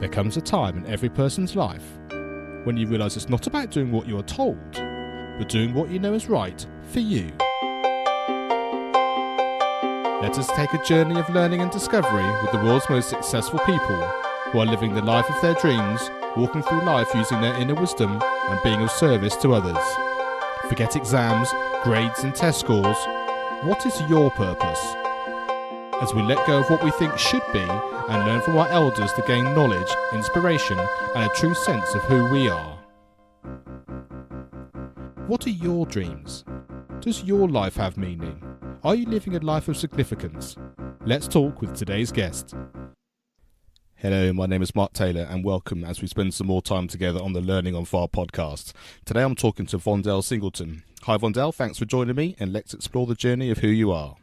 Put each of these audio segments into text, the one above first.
There comes a time in every person's life when you realise it's not about doing what you are told, but doing what you know is right for you. Let us take a journey of learning and discovery with the world's most successful people who are living the life of their dreams, walking through life using their inner wisdom and being of service to others. Forget exams, grades and test scores. What is your purpose? As we let go of what we think should be and learn from our elders to gain knowledge, inspiration and a true sense of who we are. What are your dreams? Does your life have meaning? Are you living a life of significance? Let's talk with today's guest. Hello, my name is Mark Taylor and welcome as we spend some more time together on the Learning on Fire podcast. Today I'm talking to Vondale Singleton. Hi Vondale, thanks for joining me and let's explore the journey of who you are.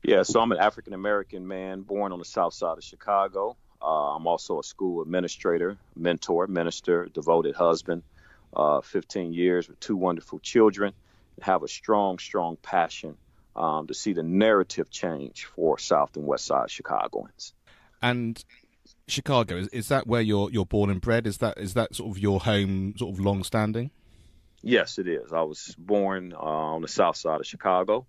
Yeah, so I'm an African-American man born on the south side of Chicago. I'm also a school administrator, mentor, minister, devoted husband, 15 years with two wonderful children, and have a strong passion to see the narrative change for South and West Side Chicagoans. And Chicago, is that where you're born and bred? Is that sort of your home, sort of long-standing? Yes, it is. I was born on the south side of Chicago.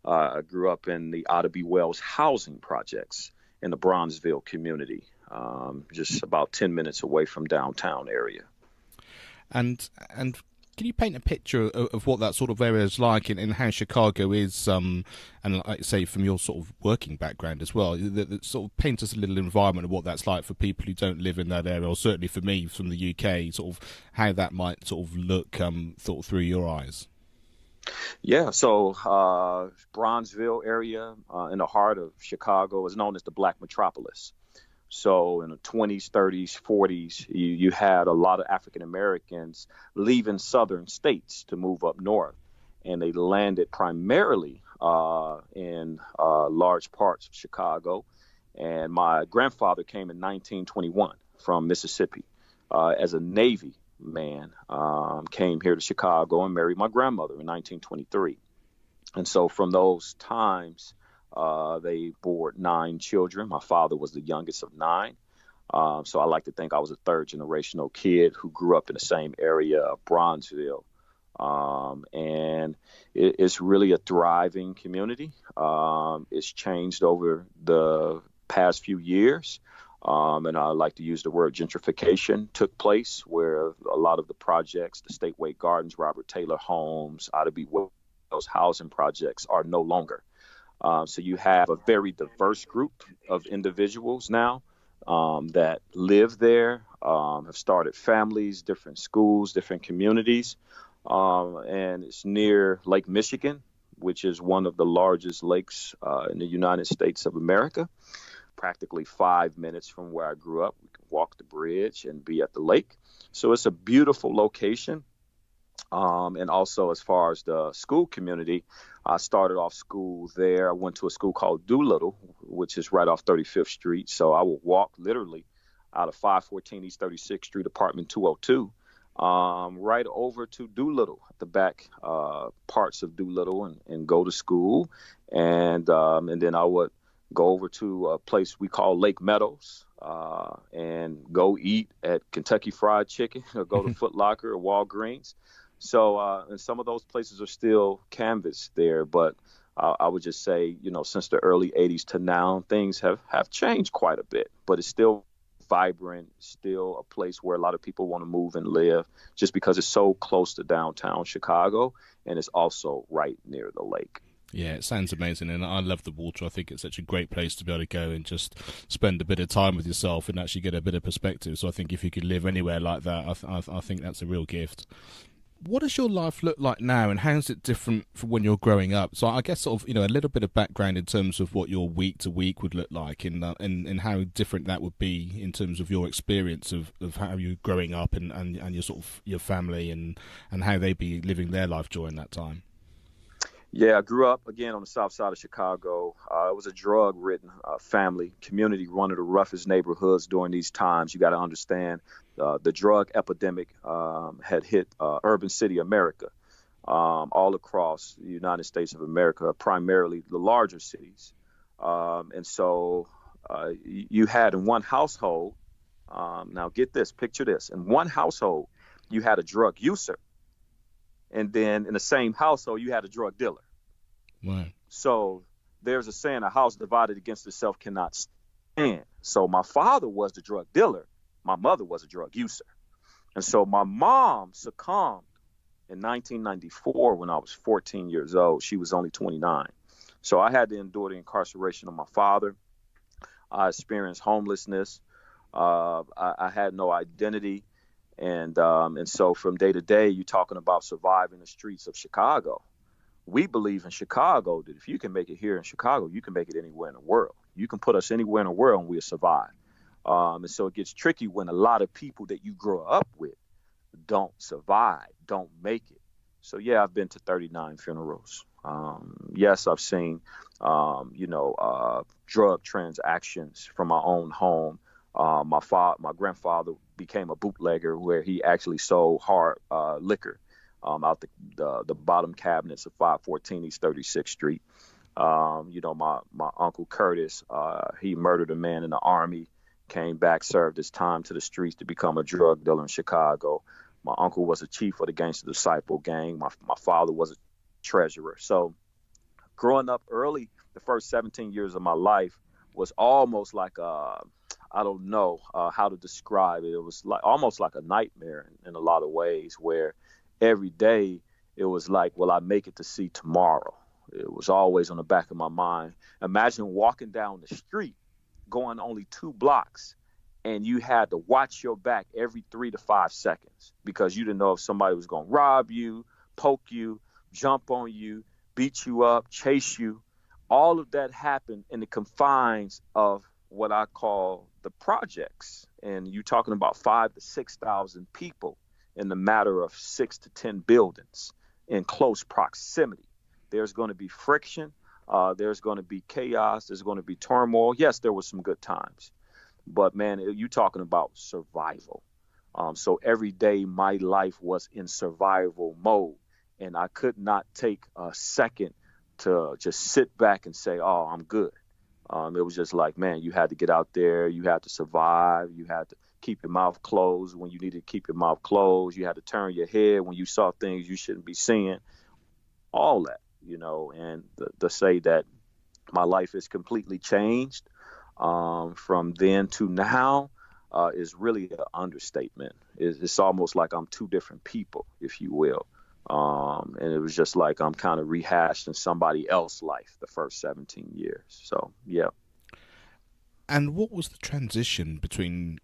I grew up in the Otta B. Wells housing projects in the Bronzeville community, just about 10 minutes away from downtown area. And can you paint a picture of what that sort of area is like and how Chicago is, and like I say, from your sort of working background as well, that sort of paint us a little environment of what that's like for people who don't live in that area, or certainly for me from the UK, sort of how that might sort of look thought through your eyes. Yeah, so Bronzeville area in the heart of Chicago is known as the Black Metropolis. So in the 20s, 30s, 40s, you had a lot of African Americans leaving southern states to move up north, and they landed primarily in large parts of Chicago. And my grandfather came in 1921 from Mississippi as a Navy man, came here to Chicago and married my grandmother in 1923. And so from those times, they bore 9 children. My father was the youngest of 9. So I like to think I was a third generational kid who grew up in the same area of Bronzeville. And it's really a thriving community. It's changed over the past few years. And I like to use the word gentrification took place, where a lot of the projects, the Stateway Gardens, Robert Taylor Homes, Otta B. Wells housing projects are no longer. So you have a very diverse group of individuals now that live there, have started families, different schools, different communities. And it's near Lake Michigan, which is one of the largest lakes in the United States of America. Practically 5 minutes from where I grew up. We can walk the bridge and be at the lake. So it's a beautiful location. And also as far as the school community, I started off school there. I went to a school called Doolittle, which is right off 35th Street. So I would walk literally out of 514 East 36th Street, apartment 202, right over to Doolittle, the back parts of Doolittle, and go to school. And then I would go over to a place we call Lake Meadows and go eat at Kentucky Fried Chicken or go to Foot Locker or Walgreens. So and some of those places are still canvas there. But I would just say, since the early 80s to now, things have changed quite a bit. But it's still vibrant, still a place where a lot of people want to move and live just because it's so close to downtown Chicago and it's also right near the lake. Yeah, it sounds amazing, and I love the water. I think it's such a great place to be able to go and just spend a bit of time with yourself and actually get a bit of perspective. So I think if you could live anywhere like that, I think that's a real gift. What does your life look like now, and how is it different from when you're growing up? So I guess sort of, a little bit of background in terms of what your week to week would look like, and how different that would be in terms of your experience of how you're growing up and your sort of your family and how they be living their life during that time. Yeah, I grew up, again, on the south side of Chicago. It was a drug-ridden family community, one of the roughest neighborhoods during these times. You got to understand the drug epidemic had hit urban city America all across the United States of America, primarily the larger cities. And so you had in one household Now get this, picture this. In one household, you had a drug user, and then in the same household, you had a drug dealer. Right. So there's a saying, a house divided against itself cannot stand. So my father was the drug dealer. My mother was a drug user. And so my mom succumbed in 1994 when I was 14 years old. She was only 29. So I had to endure the incarceration of my father. I experienced homelessness. I had no identity. And so from day to day, you're talking about surviving the streets of Chicago. We believe in Chicago that if you can make it here in Chicago, you can make it anywhere in the world. You can put us anywhere in the world and we'll survive. And so it gets tricky when a lot of people that you grow up with don't survive, don't make it. So, yeah, I've been to 39 funerals. Yes, I've seen, drug transactions from my own home. My grandfather became a bootlegger where he actually sold hard liquor out the bottom cabinets of 514 East 36th Street. My uncle Curtis, he murdered a man in the Army, came back, served his time to the streets to become a drug dealer in Chicago. My uncle was a chief of the Gangster Disciple gang. My father was a treasurer. So growing up early, the first 17 years of my life was almost like I don't know how to describe it. It was like almost like a nightmare in a lot of ways, where every day it was like, will I make it to see tomorrow? It was always on the back of my mind. Imagine walking down the street, going only 2 blocks, and you had to watch your back every 3 to 5 seconds because you didn't know if somebody was going to rob you, poke you, jump on you, beat you up, chase you. All of that happened in the confines of what I call the projects. And you're talking about 5,000 to 6,000 people in the matter of 6 to 10 buildings in close proximity. There's going to be friction. There's going to be chaos. There's going to be turmoil. Yes, there were some good times. But, man, you're talking about survival. So every day my life was in survival mode. And I could not take a second to just sit back and say, oh, I'm good. It was just like, man, you had to get out there. You had to survive. You had to keep your mouth closed when you needed to keep your mouth closed. You had to turn your head when you saw things you shouldn't be seeing. All that, and to say that my life is completely changed from then to now is really an understatement. It's almost like I'm 2 different people, if you will. And it was just like I'm kind of rehashing somebody else's life the first 17 years. So, yeah. And what was the transition between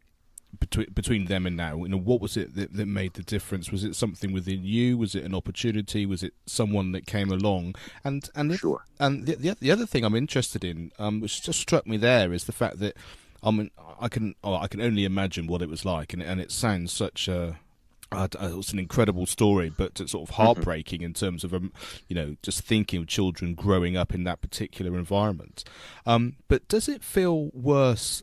them and now? What was it that made the difference? Was it something within you? Was it an opportunity? Was it someone that came along? Sure. And the other thing I'm interested in, which just struck me there, is the fact that I can only imagine what it was like, and it sounds such a it's an incredible story, but it's sort of heartbreaking in terms of just thinking of children growing up in that particular environment. But does it feel worse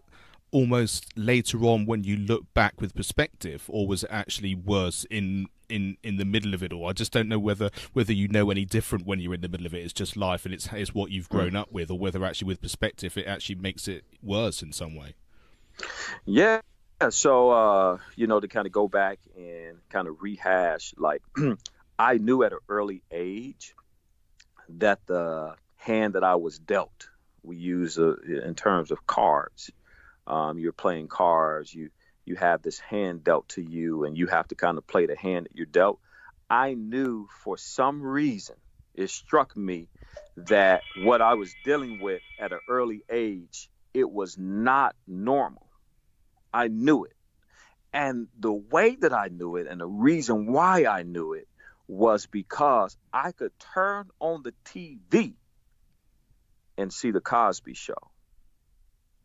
almost later on when you look back with perspective, or was it actually worse in the middle of it all? I just don't know whether you know any different when you're in the middle of it. It's just life and it's what you've grown up with, or whether actually with perspective it actually makes it worse in some way. Yeah. So, to kind of go back and kind of rehash, like I knew at an early age that the hand that I was dealt, we use in terms of cards. You're playing cards, you have this hand dealt to you, and you have to kind of play the hand that you're dealt. I knew for some reason, it struck me that what I was dealing with at an early age, it was not normal. I knew it. And the way that I knew it, and the reason why I knew it, was because I could turn on the TV and see the Cosby Show.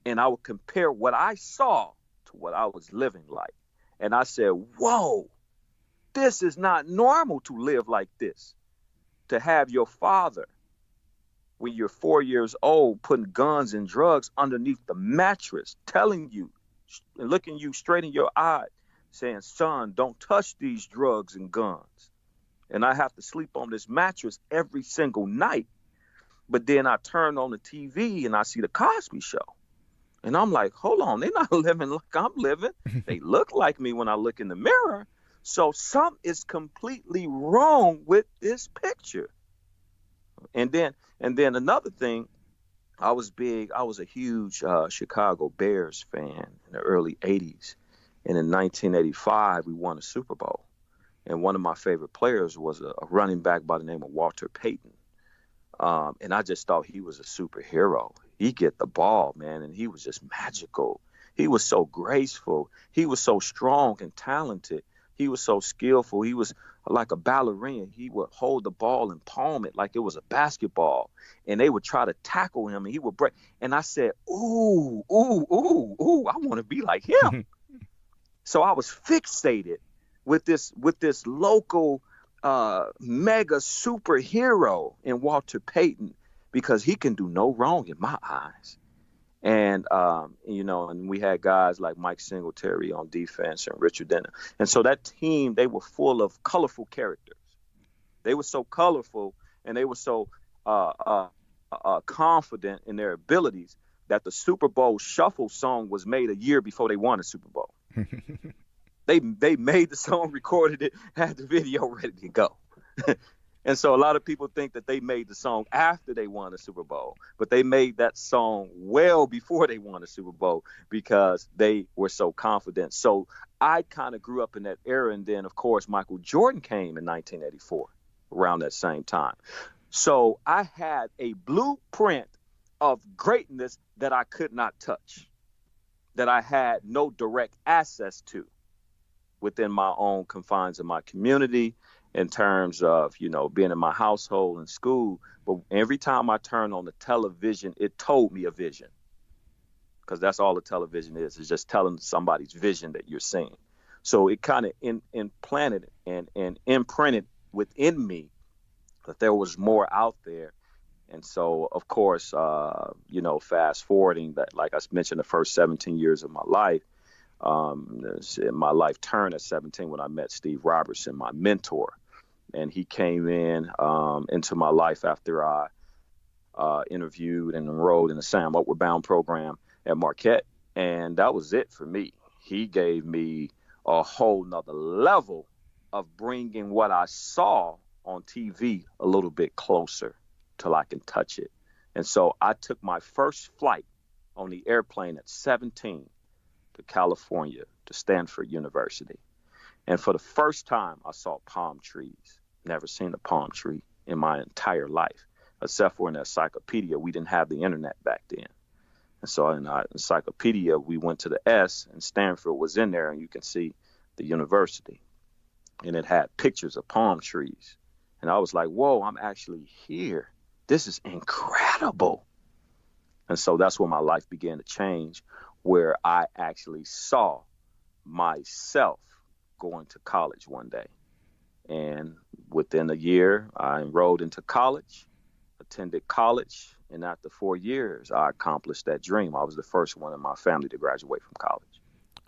And I would compare what I saw to what I was living like. And I said, whoa, this is not normal to live like this. To have your father, when you're 4 years old, putting guns and drugs underneath the mattress, telling you, and looking you straight in your eye, saying, son, don't touch these drugs and guns. And I have to sleep on this mattress every single night. But then I turn on the TV and I see the Cosby Show. And I'm like, hold on, they're not living like I'm living. They look like me when I look in the mirror. So something is completely wrong with this picture. And then another thing, I was a huge Chicago Bears fan in the early 80s. And in 1985, we won a Super Bowl. And one of my favorite players was a running back by the name of Walter Payton. And I just thought he was a superhero. He get the ball, man, and he was just magical. He was so graceful. He was so strong and talented. He was so skillful. He was like a ballerina. He would hold the ball and palm it like it was a basketball. And they would try to tackle him, and he would break. And I said, ooh, ooh, ooh, ooh, I want to be like him. So I was fixated with this local mega superhero in Walter Payton, because he can do no wrong in my eyes. And and we had guys like Mike Singletary on defense and Richard Denner. And so that team, they were full of colorful characters. They were so colorful, and they were so confident in their abilities that the Super Bowl shuffle song was made a year before they won the Super Bowl. They made the song, recorded it, had the video ready to go. And so a lot of people think that they made the song after they won the Super Bowl, but they made that song well before they won the Super Bowl because they were so confident. So I kind of grew up in that era. And then, of course, Michael Jordan came in 1984 around that same time. So I had a blueprint of greatness that I could not touch, that I had no direct access to within my own confines of my community, in terms of, being in my household and school. But every time I turned on the television, it told me a vision, because that's all the television is just telling somebody's vision that you're seeing. So it kind of implanted and imprinted within me that there was more out there. And so, of course, fast forwarding that, like I mentioned, the first 17 years of my life, my life turned at 17 when I met Steve Robertson, my mentor. And he came into my life after I interviewed and enrolled in the C.H.A.M.P.S Upward Bound program at Marquette. And that was it for me. He gave me a whole nother level of bringing what I saw on TV a little bit closer till I can touch it. And so I took my first flight on the airplane at 17 to California, to Stanford University. And for the first time, I saw palm trees. Never seen a palm tree in my entire life, except for in the encyclopedia. We didn't have the internet back then. And so in our encyclopedia, we went to the S, and Stanford was in there, and you can see the university. And it had pictures of palm trees. And I was like, whoa, I'm actually here. This is incredible. And so that's when my life began to change, where I actually saw myself going to college one day. And within a year, I enrolled into college, attended college, and after 4 years, I accomplished that dream. I was the first one in my family to graduate from college.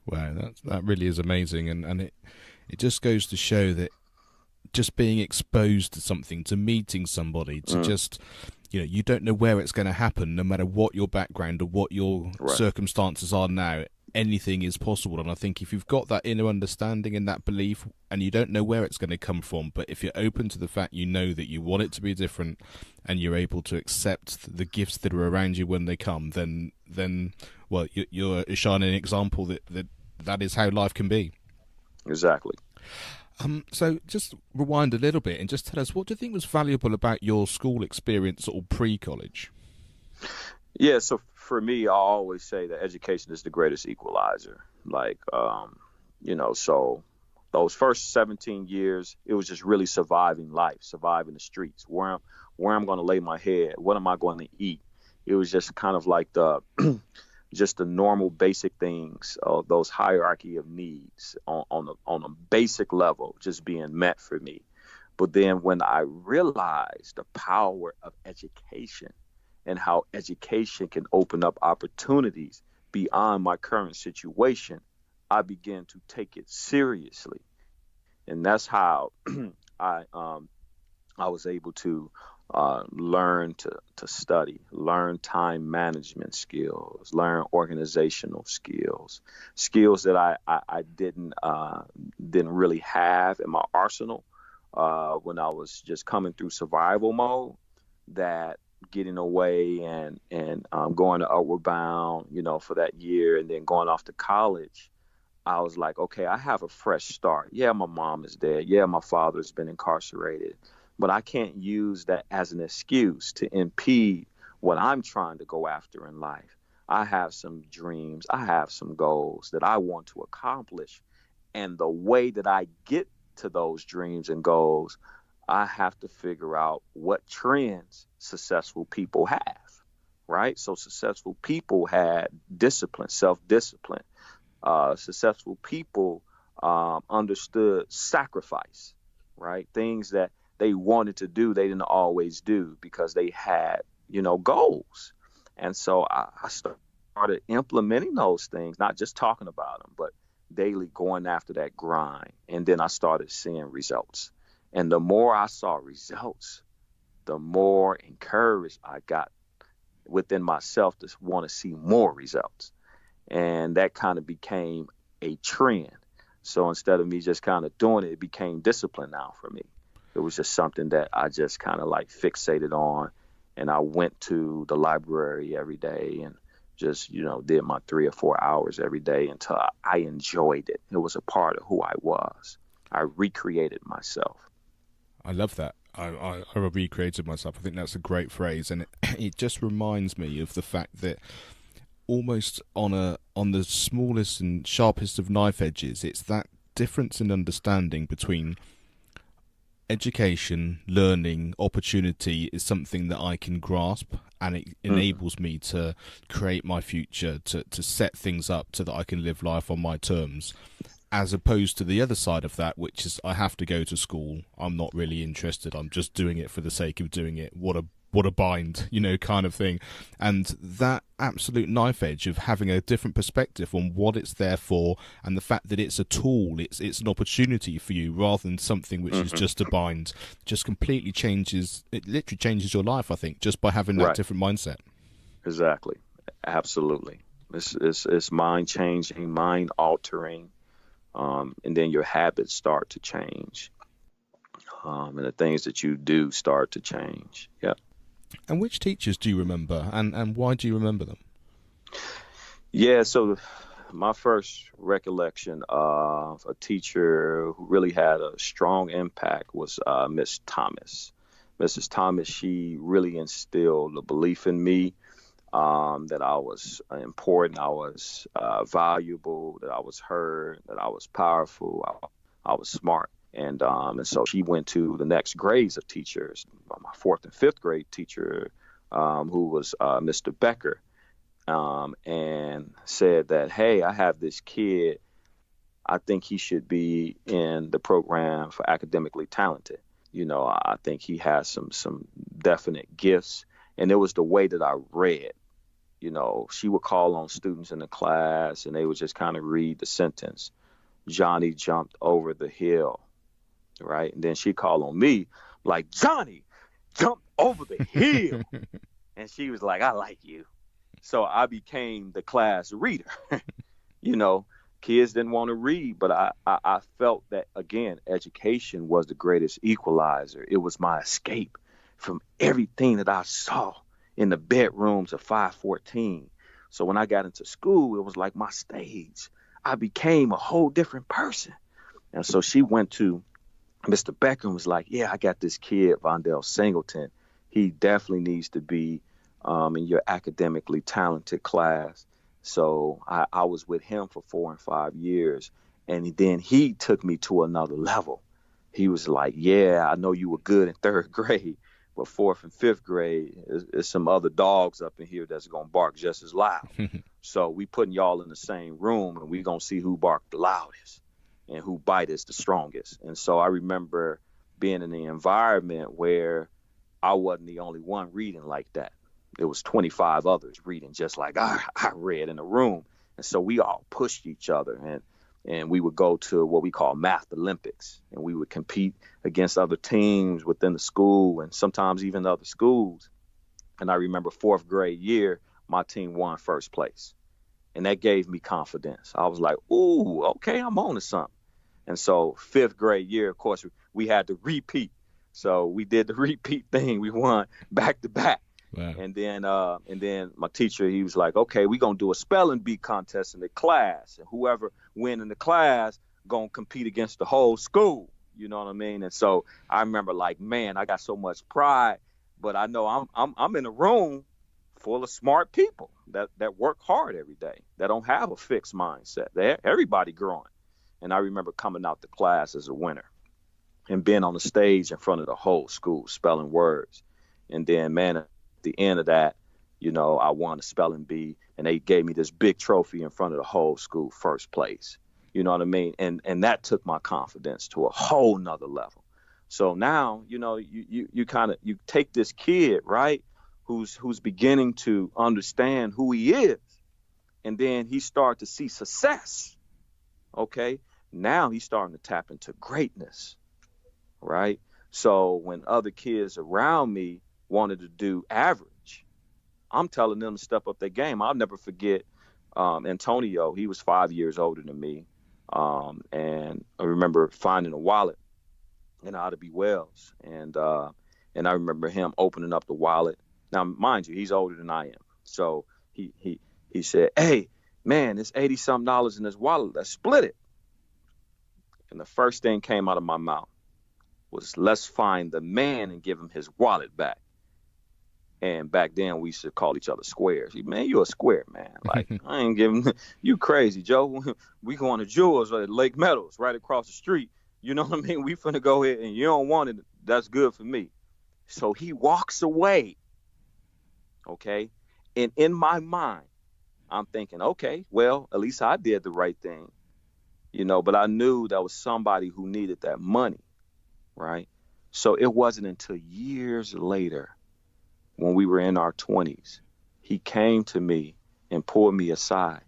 Wow, that really is amazing. And it just goes to show that just being exposed to something, to meeting somebody, to just, you don't know where it's going to happen, no matter what your background or what your circumstances are now. Anything is possible. And I think if you've got that inner understanding and that belief, and you don't know where it's going to come from, but if you're open to the fact that you want it to be different, and you're able to accept the gifts that are around you when they come, then well, you're a shining example that is how life can be. Exactly. So just rewind a little bit and just tell us, what do you think was valuable about your school experience or pre-college? Yeah, so for me, I always say that education is the greatest equalizer. So those first 17 years, it was just really surviving life, surviving the streets, where I'm going to lay my head, what am I going to eat? It was just kind of like just the normal basic things, those hierarchy of needs on a basic level, just being met for me. But then when I realized the power of education and how education can open up opportunities beyond my current situation, I began to take it seriously. And that's how I was able to learn to study, learn time management skills, learn organizational skills that I didn't really have in my arsenal when I was just coming through survival mode. That getting away and going to Outward Bound, for that year, and then going off to college, I was like, okay, I have a fresh start. Yeah, my mom is dead. Yeah, my father's been incarcerated. But I can't use that as an excuse to impede what I'm trying to go after in life. I have some dreams. I have some goals that I want to accomplish. And the way that I get to those dreams and goals, I have to figure out what trends successful people have, right? So successful people had discipline, self-discipline. Successful people understood sacrifice, right? Things that they wanted to do, they didn't always do because they had, goals. And so I started implementing those things, not just talking about them, but daily going after that grind. And then I started seeing results. And the more I saw results, the more encouraged I got within myself to want to see more results. And that kind of became a trend. So instead of me just kind of doing it, it became discipline now for me. It was just something that I just kind of like fixated on. And I went to the library every day and just, did my 3 or 4 hours every day until I enjoyed it. It was a part of who I was. I recreated myself. I love that. I recreated myself. I think that's a great phrase. And it just reminds me of the fact that almost on the smallest and sharpest of knife edges, it's that difference in understanding between education, learning, opportunity is something that I can grasp, and it enables me to create my future, to set things up so that I can live life on my terms, as opposed to the other side of that, which is I have to go to school, I'm not really interested, I'm just doing it for the sake of doing it, what a bind, kind of thing. And that absolute knife edge of having a different perspective on what it's there for, and the fact that it's a tool, it's an opportunity for you rather than something which is just a bind, just completely changes, it literally changes your life, I think, just by having that different mindset. Exactly. Absolutely. It's mind changing, mind altering, and then your habits start to change. And the things that you do start to change. Yeah. And which teachers do you remember, and why do you remember them? Yeah, so my first recollection of a teacher who really had a strong impact was Miss Thomas. Mrs. Thomas, she really instilled a belief in me that I was important, I was valuable, that I was heard, that I was powerful, I was smart. And so she went to the next grades of teachers. My 4th and 5th grade teacher, who was Mr. Becker, and said that, hey, I have this kid. I think he should be in the program for academically talented. I think he has some definite gifts. And it was the way that I read. She would call on students in the class, and they would just kind of read the sentence, Johnny jumped over the hill. Right. And then she called on me like, Johnny jumped over the hill. And she was like, I like you. So I became the class reader. Kids didn't want to read, but I felt that, again, education was the greatest equalizer. It was my escape from everything that I saw in the bedrooms of 514. So when I got into school, it was like my stage. I became a whole different person. And so she went to Mr. Becker was like, yeah, I got this kid, Vondale Singleton. He definitely needs to be in your academically talented class. So I was with him for 4 and 5 years. And then he took me to another level. He was like, yeah, I know you were good in 3rd grade, but 4th and 5th grade, is some other dogs up in here that's going to bark just as loud. So we putting y'all in the same room, and we going to see who barked the loudest and who bite is the strongest. And so I remember being in the environment where I wasn't the only one reading like that. There was 25 others reading just like I read in the room. And so we all pushed each other. And and we would go to what we call Math Olympics, and we would compete against other teams within the school and sometimes even other schools. And I remember fourth grade year, my team won first place. And that gave me confidence. I was like, ooh, okay, I'm on to something. And so fifth grade year, of course, we had to repeat. So we did the repeat thing. We won back to back. Wow. And then my teacher, he was like, okay, we're going to do a spelling bee contest in the class. And whoever win in the class going to compete against the whole school. You know what I mean? And so I remember like, man, I got so much pride, but I know I'm in a room full of smart people that work hard every day, that don't have a fixed mindset. Everybody growing. And I remember coming out the class as a winner and being on the stage in front of the whole school spelling words. And then, man, at the end of that, you know, I won a spelling bee, and they gave me this big trophy in front of the whole school, first place. You know what I mean? And that took my confidence to a whole nother level. So now, you know, you kind of, you take this kid, right, who's beginning to understand who he is, and then he started to see success. Okay, now he's starting to tap into greatness, right? So when other kids around me wanted to do average, I'm telling them to step up their game. I'll never forget Antonio. He was 5 years older than me, and I remember finding a wallet in Otterby Wells, and I remember him opening up the wallet. Now, mind you, he's older than I am, so he said, "Hey, man, it's $80-something in this wallet. Let's split it." And the first thing came out of my mouth was, "Let's find the man and give him his wallet back." And back then we used to call each other squares. Man, you a square, man. Like, I ain't giving you crazy, Joe. We going to Jewels at Lake Meadows right across the street. You know what I mean? We finna go ahead, and you don't want it. That's good for me. So he walks away. Okay. And in my mind, I'm thinking, okay, well, at least I did the right thing, you know, but I knew that was somebody who needed that money. Right. So it wasn't until years later, when we were in our 20s, he came to me and pulled me aside.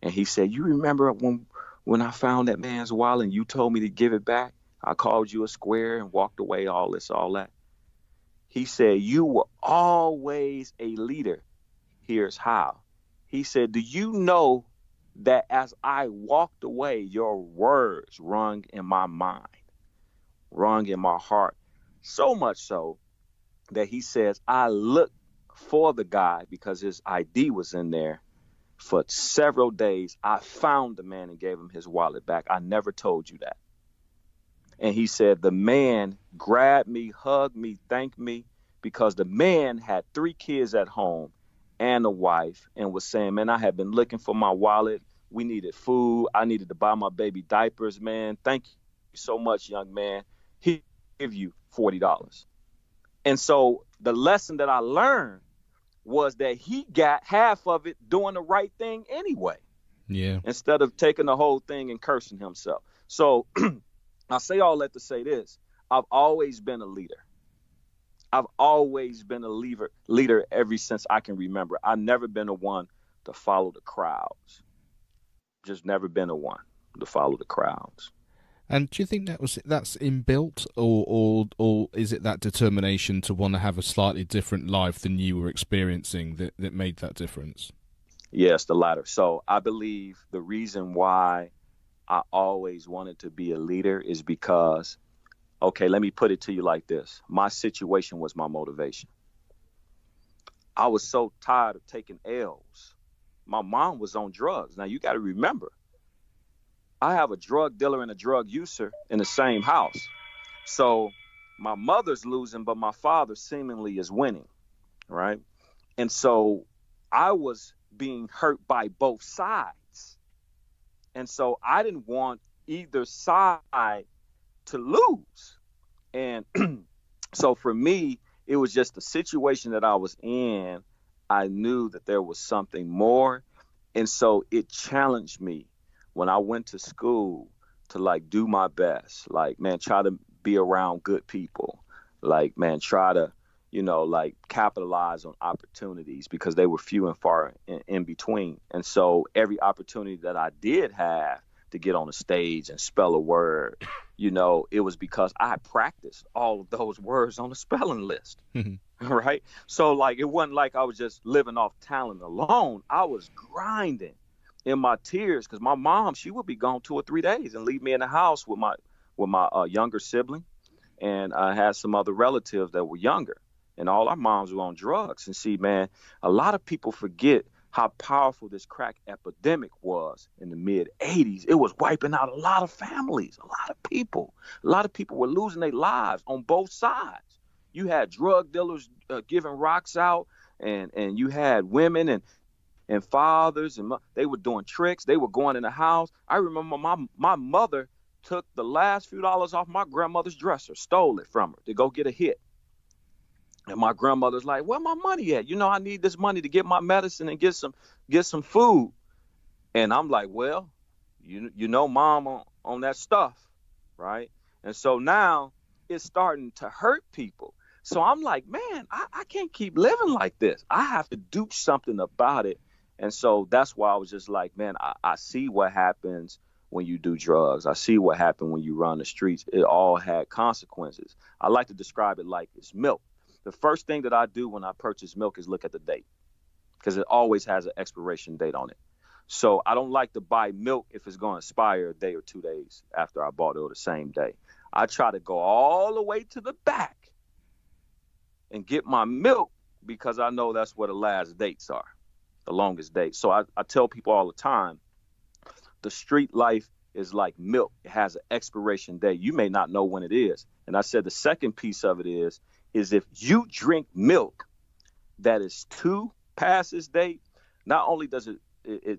And he said, "You remember when I found that man's wallet and you told me to give it back? I called you a square and walked away, all this, all that." He said, "You were always a leader. Here's how." He said, "Do you know that as I walked away, your words rung in my mind, rung in my heart, so much so that," he says, "I looked for the guy because his ID was in there for several days. I found the man and gave him his wallet back. I never told you that." And he said, the man grabbed me, hugged me, thanked me, because the man had 3 kids at home and a wife, and was saying, "Man, I have been looking for my wallet. We needed food. I needed to buy my baby diapers, man. Thank you so much, young man. He'll give you $40. And so the lesson that I learned was that he got half of it doing the right thing anyway. Yeah. Instead of taking the whole thing and cursing himself. So I say all that to say this. I've always been a leader. I've always been a leader ever since I can remember. I've never been the one to follow the crowds. Just never been the one to follow the crowds. And do you think that's inbuilt, or is it that determination to want to have a slightly different life than you were experiencing that made that difference? Yes, the latter. So I believe the reason why I always wanted to be a leader is because, okay, let me put it to you like this. My situation was my motivation. I was so tired of taking L's. My mom was on drugs. Now, you got to remember, I have a drug dealer and a drug user in the same house. So my mother's losing, but my father seemingly is winning, right? And so I was being hurt by both sides. And so I didn't want either side to lose. And so for me, it was just the situation that I was in. I knew that there was something more. And so it challenged me when I went to school to like do my best, like, man, try to be around good people, like, man, try to, you know, like capitalize on opportunities, because they were few and far in between. And so every opportunity that I did have, to get on a stage and spell a word, it was because I practiced all of those words on the spelling list. Right. So like, it wasn't like I was just living off talent alone. I was grinding in my tears because my mom, she would be gone 2 or 3 days and leave me in the house with my younger sibling. And I had some other relatives that were younger, and all our moms were on drugs. And see, man, a lot of people forget how powerful this crack epidemic was in the mid 80s. It was wiping out a lot of families, a lot of people. A lot of people were losing their lives on both sides. You had drug dealers giving rocks out, and you had women and fathers, and they were doing tricks. They were going in the house. I remember my mother took the last few dollars off my grandmother's dresser, stole it from her to go get a hit. And my grandmother's like, "Where my money at? I need this money to get my medicine and get some food." And I'm like, "Well, mom on that stuff, right?" And so now it's starting to hurt people. So I'm like, man, I can't keep living like this. I have to do something about it. And so that's why I was just like, man, I see what happens when you do drugs. I see what happened when you run the streets. It all had consequences. I like to describe it like it's milk. The first thing that I do when I purchase milk is look at the date, because it always has an expiration date on it. So I don't like to buy milk if it's going to expire a day or 2 days after I bought it, or the same day. I try to go all the way to the back and get my milk, because I know that's where the last dates are, the longest date. So I tell people all the time, the street life is like milk. It has an expiration date. You may not know when it is. And I said the second piece of it is if you drink milk that is 2 past its date, not only does it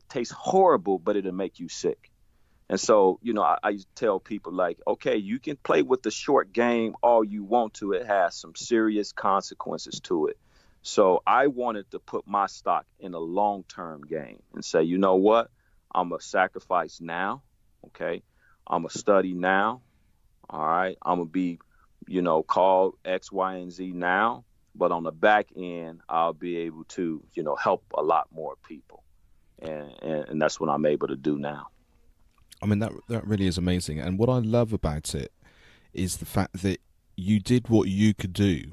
taste horrible, but it'll make you sick. And so, I used to tell people, like, okay, you can play with the short game all you want to. It has some serious consequences to it. So I wanted to put my stock in a long-term game and say, you know what? I'm going to sacrifice now. Okay. I'm going to study now. All right. I'm going to be, called X, Y, and Z now. But on the back end, I'll be able to, help a lot more people. And that's what I'm able to do now. I mean, that really is amazing. And what I love about it is the fact that you did what you could do,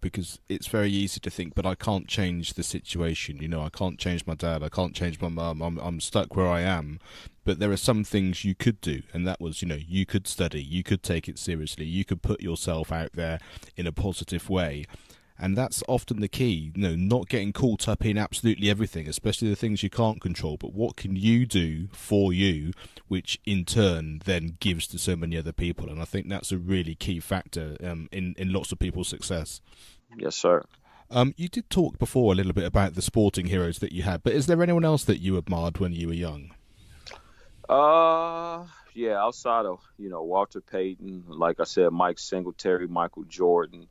because it's very easy to think, but I can't change the situation. I can't change my dad. I can't change my mum. I'm stuck where I am. But there are some things you could do. And that was, you could study. You could take it seriously. You could put yourself out there in a positive way. And that's often the key, not getting caught up in absolutely everything, especially the things you can't control. But what can you do for you, which in turn then gives to so many other people? And I think that's a really key factor in lots of people's success. Yes, sir. You did talk before a little bit about the sporting heroes that you had, but is there anyone else that you admired when you were young? Yeah, outside of, Walter Payton, like I said, Mike Singletary, Michael Jordan.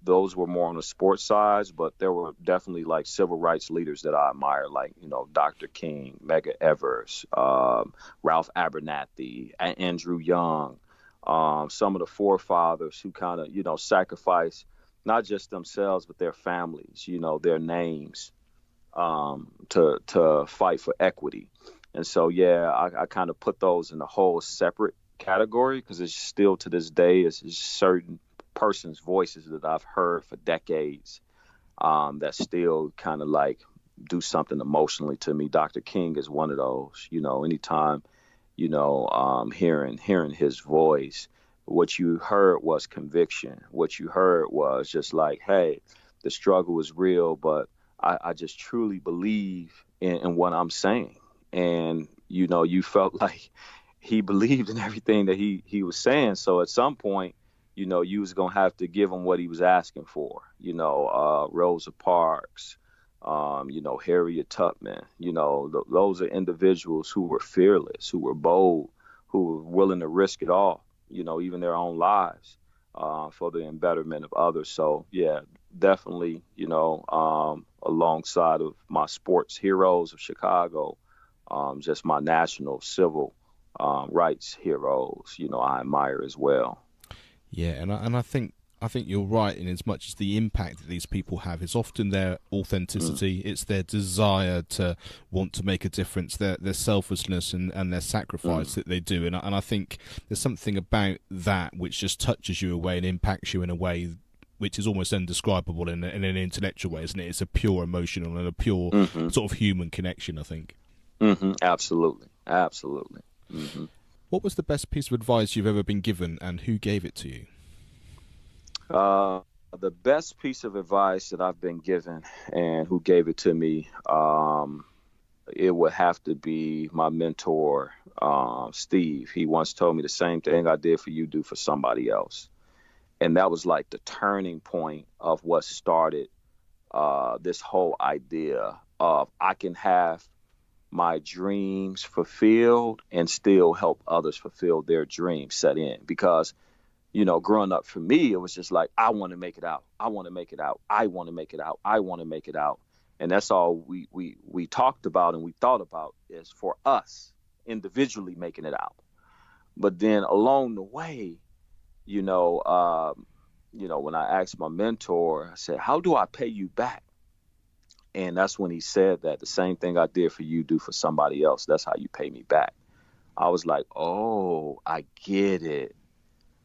Those were more on the sports side, but there were definitely like civil rights leaders that I admire, like, Dr. King, Medgar Evers, Ralph Abernathy, Andrew Young, some of the forefathers who kind of, sacrificed not just themselves, but their families, their names, to fight for equity. And so, yeah, I kind of put those in a whole separate category, because it's still to this day, it's certain person's voices that I've heard for decades that still kind of like do something emotionally to me. Dr. King is one of those. Anytime hearing his voice, what you heard was conviction. What you heard was just like, hey, the struggle is real, but I just truly believe in what I'm saying. And you felt like he believed in everything that he was saying. So at some point, you was going to have to give him what he was asking for. Rosa Parks, Harriet Tubman, those are individuals who were fearless, who were bold, who were willing to risk it all, even their own lives, for the betterment of others. So, yeah, definitely, alongside of my sports heroes of Chicago, just my national civil rights heroes, I admire as well. Yeah, and I think I think you're right in as much as the impact that these people have is often their authenticity. It's their desire to want to make a difference, their selflessness and their sacrifice that they do. And I think there's something about that which just touches you away and impacts you in a way which is almost indescribable in an intellectual way, isn't it? It's a pure emotional and a pure sort of human connection, I think. Absolutely. Absolutely. What was the best piece of advice you've ever been given, and who gave it to you? The best piece of advice that I've been given and who gave it to me, it would have to be my mentor, Steve. He once told me the same thing I did for you, do for somebody else. And that was like the turning point of what started this whole idea of I can have my dreams fulfilled and still help others fulfill their dreams set in. Because, growing up for me, it was just like, I want to make it out. I want to make it out. I want to make it out. I want to make it out. And that's all we talked about and we thought about is for us individually making it out. But then along the way, when I asked my mentor, I said, how do I pay you back? And that's when he said that the same thing I did for you, do for somebody else. That's how you pay me back. I was like, oh, I get it.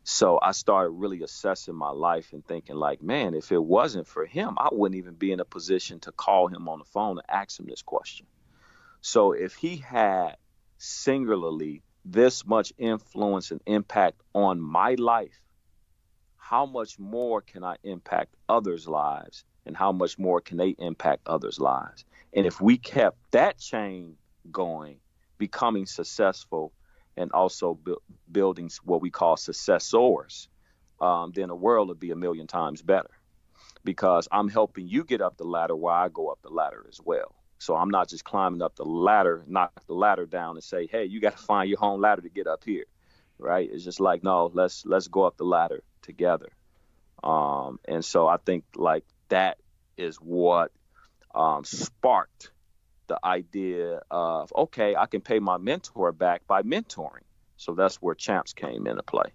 So I started really assessing my life and thinking like, man, if it wasn't for him, I wouldn't even be in a position to call him on the phone and ask him this question. So if he had singularly this much influence and impact on my life, how much more can I impact others' lives, and how much more can they impact others' lives? And if we kept that chain going, becoming successful and also building what we call successors, then the world would be a million times better, because I'm helping you get up the ladder while I go up the ladder as well. So I'm not just climbing up the ladder, knock the ladder down and say, hey, you got to find your own ladder to get up here. Right. It's just like, no, let's go up the ladder together. And so I think like that is what sparked the idea of, OK, I can pay my mentor back by mentoring. So that's where C.H.A.M.P.S came into play.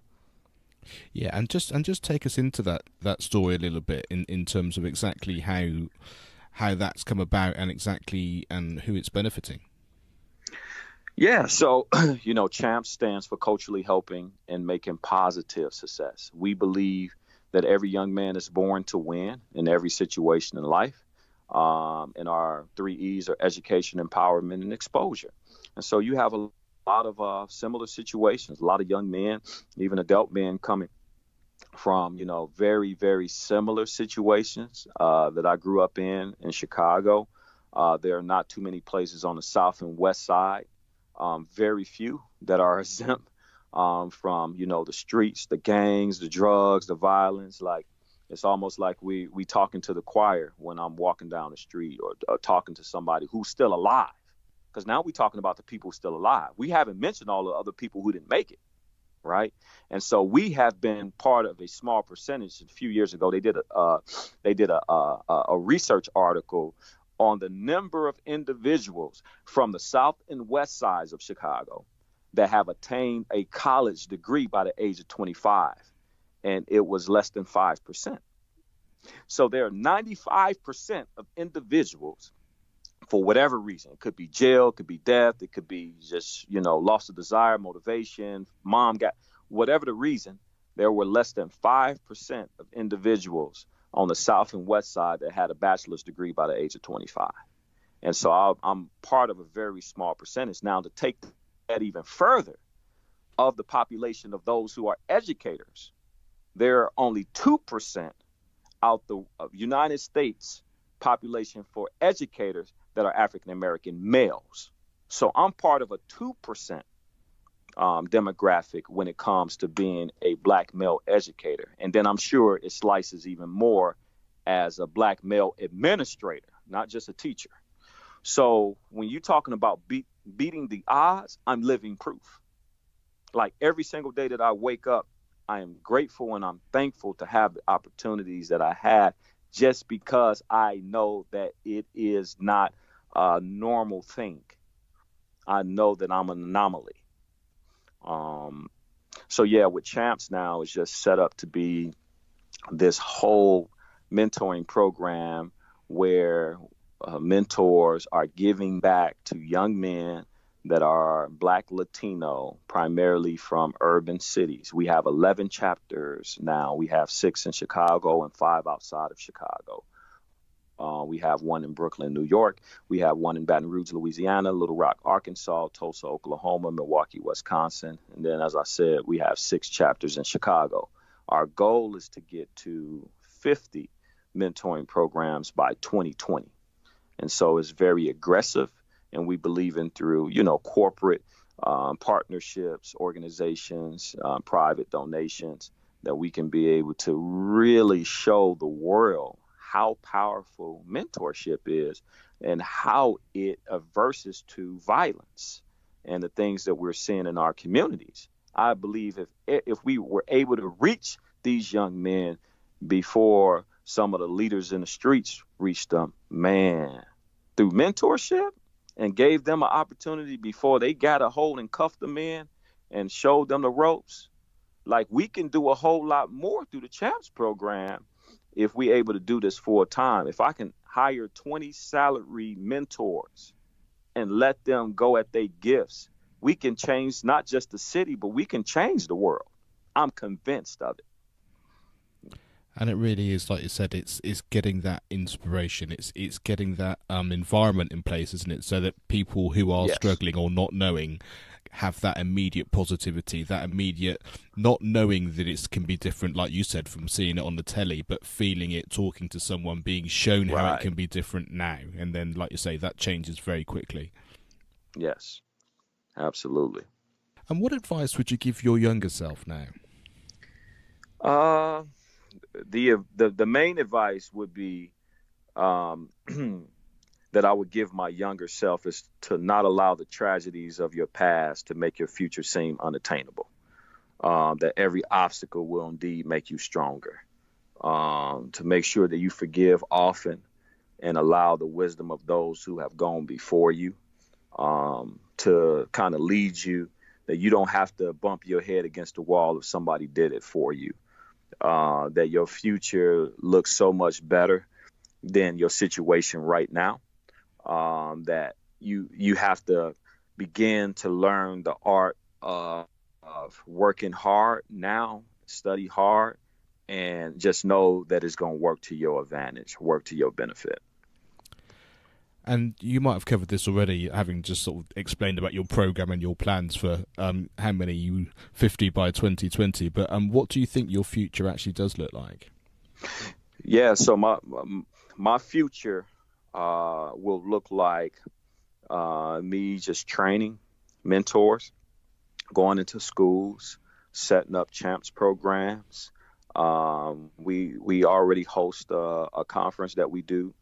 Yeah, and just take us into that story a little bit in terms of exactly how that's come about and who it's benefiting. Yeah, so, C.H.A.M.P.S stands for culturally helping and making positive success. We believe that every young man is born to win in every situation in life. And our 3 E's are education, empowerment, and exposure. And so you have a lot of similar situations, a lot of young men, even adult men coming from, very, very similar situations that I grew up in Chicago. There are not too many places on the South and West Side. Very few that are exempt from, the streets, the gangs, the drugs, the violence. Like, it's almost like we talking to the choir when I'm walking down the street or talking to somebody who's still alive. Because now we're talking about the people still alive. We haven't mentioned all the other people who didn't make it. Right. And so we have been part of a small percentage. A few years ago, they did a research article on the number of individuals from the South and West sides of Chicago that have attained a college degree by the age of 25. And it was less than 5%. So there are 95% of individuals, for whatever reason. It could be jail, it could be death, it could be just, loss of desire, motivation, mom got, whatever the reason, there were less than 5% of individuals on the South and West side that had a bachelor's degree by the age of 25. And so I'm part of a very small percentage. Now, to take that even further, of the population of those who are educators, there are only 2% out the United States population for educators that are African-American males. So I'm part of a 2% demographic when it comes to being a black male educator. And then I'm sure it slices even more as a black male administrator, not just a teacher. So when you're talking about beating the odds, I'm living proof. Like every single day that I wake up, I am grateful and I'm thankful to have the opportunities that I had, just because I know that it is not a normal thing. I know that I'm an anomaly. So yeah, with C.H.A.M.P.S now, it's just set up to be this whole mentoring program where mentors are giving back to young men that are Black Latino, primarily from urban cities. We have 11 chapters now. We have 6 in Chicago and 5 outside of Chicago. We have one in Brooklyn, New York. We have one in Baton Rouge, Louisiana, Little Rock, Arkansas, Tulsa, Oklahoma, Milwaukee, Wisconsin. And then, as I said, we have 6 chapters in Chicago. Our goal is to get to 50 mentoring programs by 2020. And so it's very aggressive. And we believe in through, corporate partnerships, organizations, private donations, that we can be able to really show the world how powerful mentorship is and how it averses to violence and the things that we're seeing in our communities. I believe if we were able to reach these young men before some of the leaders in the streets reached them, man, through mentorship, and gave them an opportunity before they got a hold and cuffed them in and showed them the ropes, like we can do a whole lot more through the C.H.A.M.P.S program if we're able to do this full time. If I can hire 20 salary mentors and let them go at their gifts, we can change not just the city, but we can change the world. I'm convinced of it. And it really is, like you said, it's getting that inspiration. It's getting that environment in place, isn't it? So that people who are struggling or not knowing have that immediate positivity, that immediate not knowing that it can be different, like you said, from seeing it on the telly, but feeling it, talking to someone, being shown how it can be different now. And then, like you say, that changes very quickly. Yes, absolutely. And what advice would you give your younger self now? The main advice would be that I would give my younger self is to not allow the tragedies of your past to make your future seem unattainable. That every obstacle will indeed make you stronger. To make sure that you forgive often and allow the wisdom of those who have gone before you to kind of lead you, that you don't have to bump your head against the wall if somebody did it for you. That your future looks so much better than your situation right now. That you have to begin to learn the art of working hard now, study hard, and just know that it's going to work to your advantage, work to your benefit. And you might have covered this already, having just sort of explained about your program and your plans for how many you 50 by 2020. But what do you think your future actually does look like? Yeah, so my future will look like me just training mentors, going into schools, setting up C.H.A.M.P.S programs. We already host a conference that we do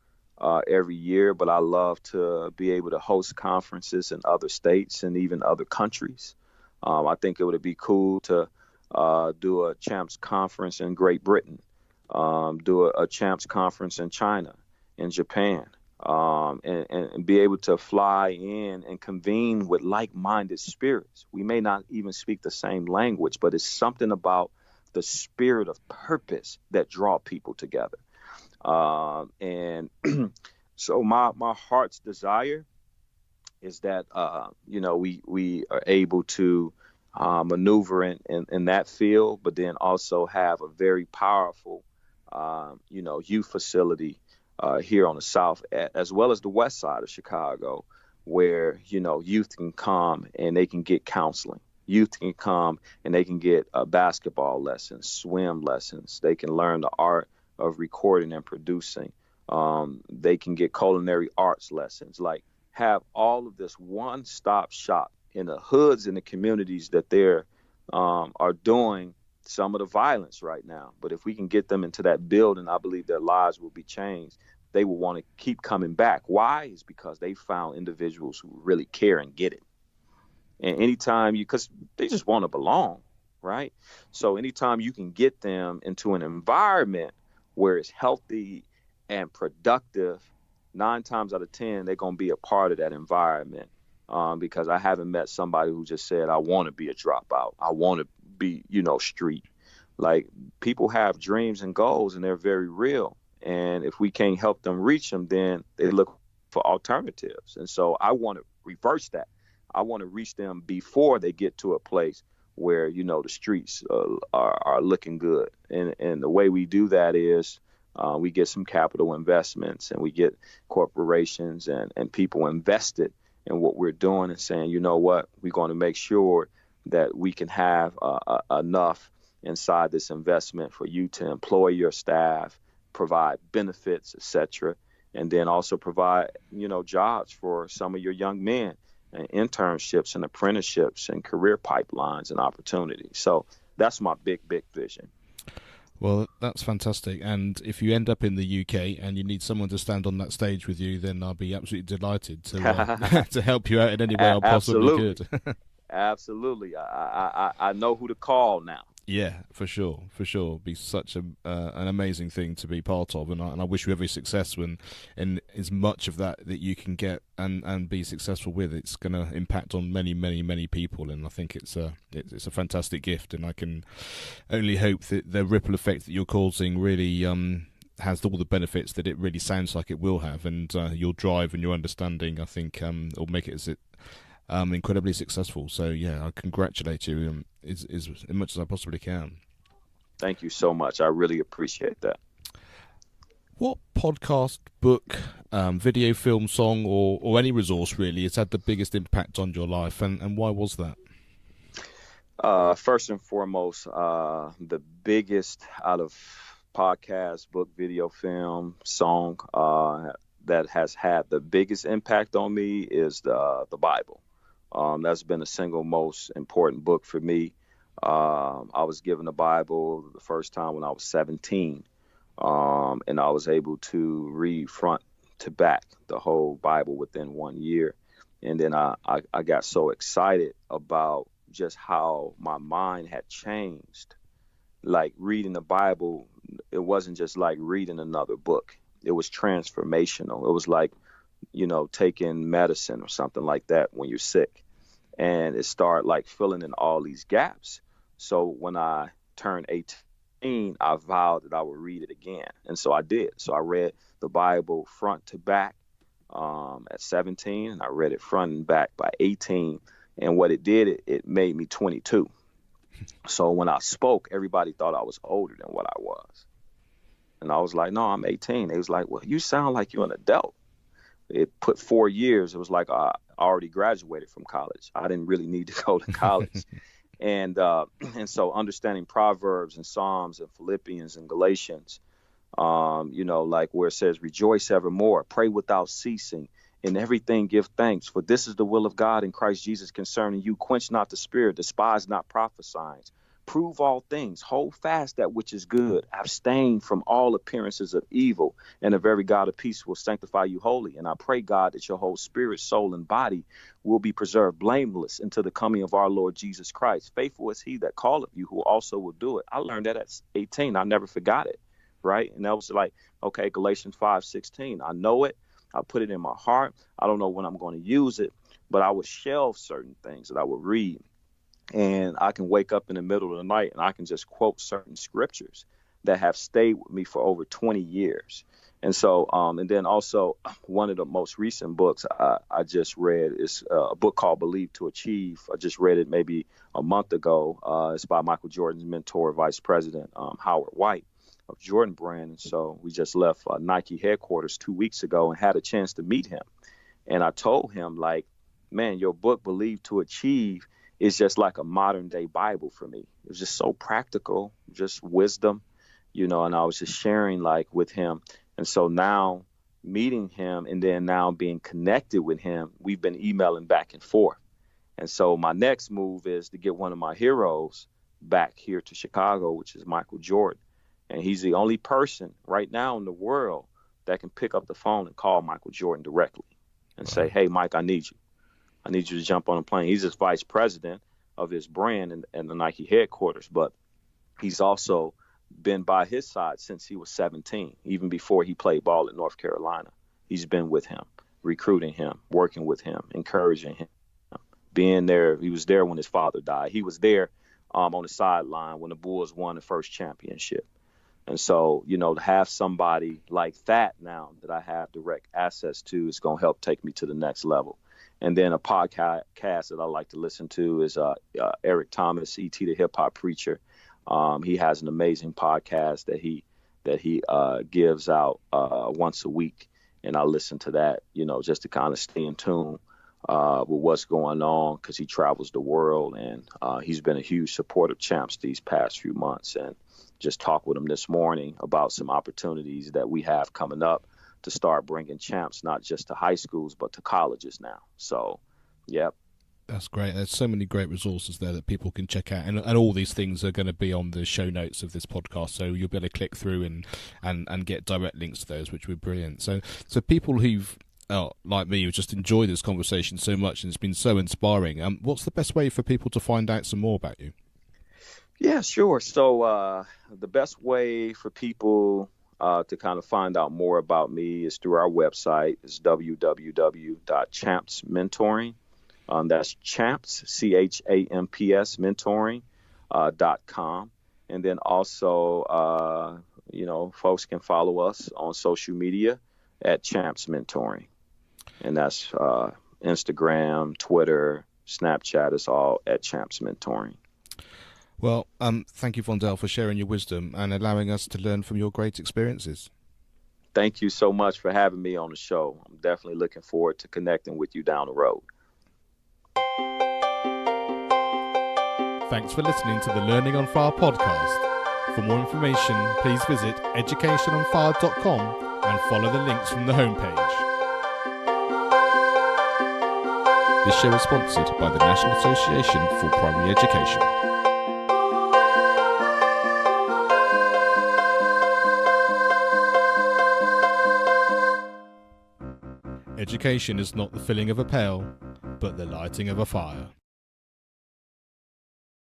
every year, but I love to be able to host conferences in other states and even other countries. I think it would be cool to do a C.H.A.M.P.S conference in Great Britain, do a C.H.A.M.P.S conference in China, in Japan, and be able to fly in and convene with like-minded spirits. We may not even speak the same language, but it's something about the spirit of purpose that draw people together. And so my heart's desire is that, we are able to maneuver in that field, but then also have a very powerful, youth facility here on the South, as well as the West Side of Chicago, where, youth can come and they can get counseling. Youth can come and they can get basketball lessons, swim lessons. They can learn the art of recording and producing. They can get culinary arts lessons, like have all of this one-stop shop in the hoods and the communities that they're are doing some of the violence right now. But if we can get them into that building, I believe their lives will be changed. They will want to keep coming back. Why? Is because they found individuals who really care and get it. And anytime because they just want to belong, right? So anytime you can get them into an environment where it's healthy and productive, 9 times out of 10, they're going to be a part of that environment. Because I haven't met somebody who just said, I want to be a dropout. I want to be, street. Like, people have dreams and goals, and they're very real. And if we can't help them reach them, then they look for alternatives. And so I want to reverse that. I want to reach them before they get to a place where, the streets are looking good. And the way we do that is we get some capital investments, and we get corporations and people invested in what we're doing, and saying, you know what, we're going to make sure that we can have enough inside this investment for you to employ your staff, provide benefits, etc., and then also provide, jobs for some of your young men, and internships and apprenticeships and career pipelines and opportunities. So that's my big vision. Well, that's fantastic. And if you end up in the UK and you need someone to stand on that stage with you, then I'll be absolutely delighted to to help you out in any way I possibly could. Absolutely. I know who to call now. Yeah, for sure. It'd be such an amazing thing to be part of, and I wish you every success in as much of that you can get and be successful with. It's going to impact on many people, and I think it's a fantastic gift, and I can only hope that the ripple effect that you're causing really has all the benefits that it really sounds like it will have, and your drive and your understanding, I think, will make it incredibly successful. So yeah, I congratulate you as much as I possibly can. Thank you so much. I really appreciate that. What podcast, book, video, film, song, or any resource really has had the biggest impact on your life, and why was that? First and foremost, the biggest out of podcast, book, video, film, song that has had the biggest impact on me is the Bible. That's been the single most important book for me. I was given the Bible the first time when I was 17, and I was able to read front to back the whole Bible within 1 year. And then I got so excited about just how my mind had changed. Like, reading the Bible, it wasn't just like reading another book. It was transformational. It was like, taking medicine or something like that when you're sick. And it started like filling in all these gaps. So when I turned 18, I vowed that I would read it again. And so I did. So I read the Bible front to back at 17, and I read it front and back by 18. And what it did, it made me 22. So when I spoke, everybody thought I was older than what I was. And I was like, no, I'm 18. They was like, well, you sound like you're an adult. It put 4 years. It was like I already graduated from college. I didn't really need to go to college. And so understanding Proverbs and Psalms and Philippians and Galatians, like where it says, rejoice evermore, pray without ceasing, in everything give thanks, for this is the will of God in Christ Jesus concerning you. Quench not the spirit, despise not prophesying. Prove all things, hold fast that which is good, abstain from all appearances of evil, and the very God of peace will sanctify you wholly. And I pray, God, that your whole spirit, soul, and body will be preserved blameless until the coming of our Lord Jesus Christ. Faithful is he that calleth you, who also will do it. I learned that at 18. I never forgot it, right? And that was like, okay, Galatians 5:16. I know it. I put it in my heart. I don't know when I'm going to use it, but I would shelve certain things that I would read. And I can wake up in the middle of the night and I can just quote certain scriptures that have stayed with me for over 20 years. And so, and then also one of the most recent books I just read is a book called Believe to Achieve. I just read it maybe a month ago. It's by Michael Jordan's mentor, Vice President Howard White of Jordan Brand. And so we just left Nike headquarters 2 weeks ago and had a chance to meet him. And I told him, like, man, your book Believe to Achieve is just like a modern day Bible for me. It was just so practical, just wisdom, and I was just sharing like with him. And so now meeting him and then now being connected with him, we've been emailing back and forth. And so my next move is to get one of my heroes back here to Chicago, which is Michael Jordan. And he's the only person right now in the world that can pick up the phone and call Michael Jordan directly and say, hey, Mike, I need you. I need you to jump on a plane. He's just vice president of his brand and the Nike headquarters, but he's also been by his side since he was 17, even before he played ball at North Carolina. He's been with him, recruiting him, working with him, encouraging him, being there. He was there when his father died. He was there on the sideline when the Bulls won the first championship. And so, to have somebody like that now that I have direct access to is going to help take me to the next level. And then a podcast that I like to listen to is Eric Thomas, E.T. the Hip Hop Preacher. He has an amazing podcast that he gives out once a week, and I listen to that, just to kind of stay in tune with what's going on, because he travels the world, and he's been a huge supporter of C.H.A.M.P.S these past few months. And just talked with him this morning about some opportunities that we have coming up to start bringing C.H.A.M.P.S not just to high schools, but to colleges now. So, yep. That's great. There's so many great resources there that people can check out, and all these things are going to be on the show notes of this podcast, so you'll be able to click through and get direct links to those, which would be brilliant. So people who've like me, who just enjoy this conversation so much and it's been so inspiring, what's the best way for people to find out some more about you? Yeah, sure. So the best way for people to kind of find out more about me is through our website. It's www.champsmentoring. That's C.H.A.M.P.S, C.H.A.M.P.S, mentoring.com. And then also, folks can follow us on social media at C.H.A.M.P.S Mentoring. And that's Instagram, Twitter, Snapchat. It's all at C.H.A.M.P.S Mentoring. Well, thank you, Vondale, for sharing your wisdom and allowing us to learn from your great experiences. Thank you so much for having me on the show. I'm definitely looking forward to connecting with you down the road. Thanks for listening to the Learning on Fire podcast. For more information, please visit educationonfire.com and follow the links from the homepage. This show is sponsored by the National Association for Primary Education. Education is not the filling of a pail, but the lighting of a fire.